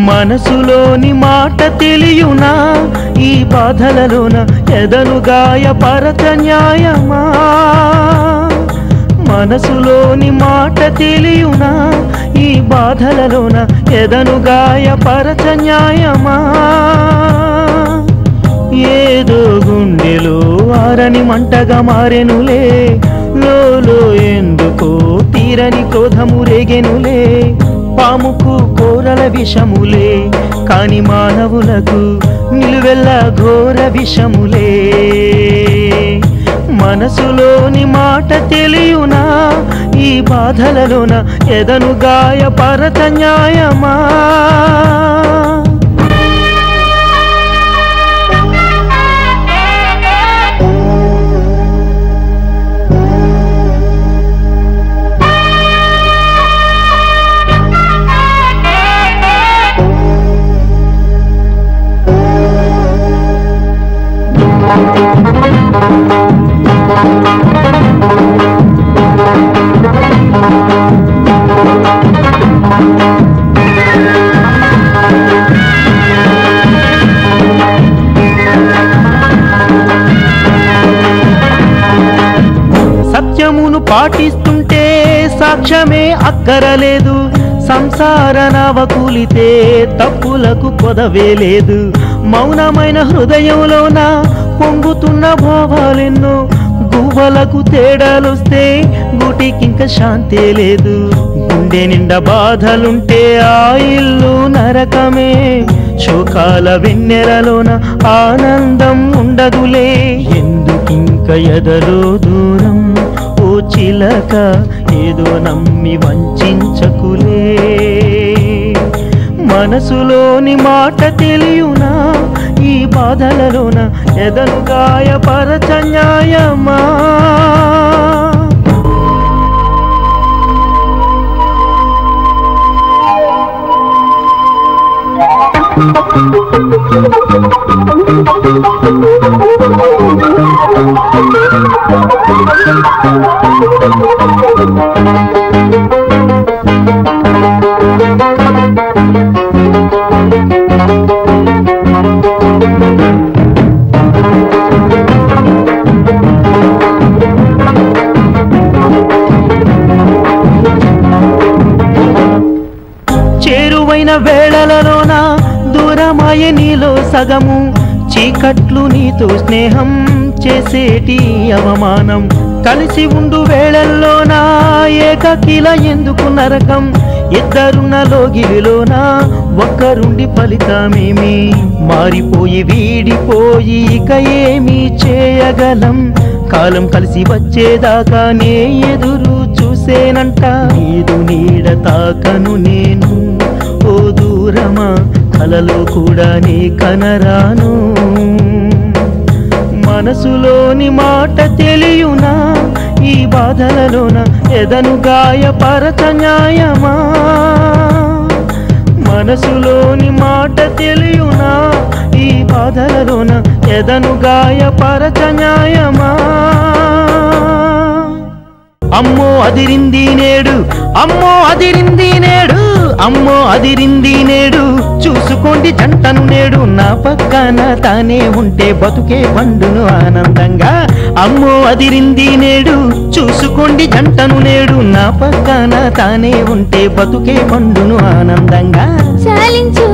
మనసులోని మాట తెలియునా ఈ బాధలలోన ఎదను గాయపరచ న్యాయమా మనసులోని మాట తెలియునా ఈ బాధలలోన ఎదను గాయపరచ న్యాయమా ఏదో గుండెలో ఆరని మంటగా మారెనులే లోలో ఎందుకో తీరని క్రోధము రేగెనులే పాముకు కోరల విషములే కాని మానవులకు నిలువెల్ల ఘోర విషములే మనసులోని మాట తెలియునా ఈ బాధలలోన ఎదను గాయపరచ న్యాయమా సత్యమును పాటిస్తుంటే సాక్ష్యమే అక్కరలేదు సంసార నవకూలితే తప్పులకు కొదవే లేదు మౌనమైన హృదయంలోన పొంగుతున్న భావాలెన్నో గువ్వలకు తేడాలొస్తే గుటికింక శాంతే లేదు గుండె నిండా బాధలుంటే ఆ ఇల్లు నరకమే శోకాల వెన్నెలలోన ఆనందం ఉండదులే ఎందుకింక ఎదలో దూరం ఓ చిలక ఏదో నమ్మి వంచకులే మనసులోని మాట తెలియునా ఈ బాధలలోన ఎదను గాయపరచ న్యాయమా చేరువైన వేళలలోన దూరమాయే నీలో సగము చీకట్లు నీతో స్నేహం చేసేటి అవమానం కలిసి ఉండు వేళల్లోనా ఏకకిల ఎందుకు నరకం ఇద్దరున్న లోగిలిలోనా ఒక్కరుండి ఫలితమేమి మారిపోయి వీడిపోయి ఇక ఏమి చేయగలం కాలం కలిసి వచ్చేదాకా నే ఎదురు చూసేనంట నీదు నీడ తాకను నేను ఓ దూరమా కలలో కూడా నీ కనరాను మనసులోని మాట తెలియునా ఈ బాధలలోన ఎదను గాయపరచ న్యాయమా మనసులోని మాట తెలియునా ఈ బాధలలోన ఎదను గాయపరచ న్యాయమా అమ్మో అదిరింది నేడు అమ్మో అదిరింది నేడు అమ్మో అదిరింది నేడు చూసుకోండి జంటను నేడు నా పక్కన తానే ఉంటే బతుకే పండును ఆనందంగా అమ్మో అదిరింది నేడు చూసుకోండి జంటను నేడు నా పక్కన తానే ఉంటే బతుకే పండును ఆనందంగా చాలించు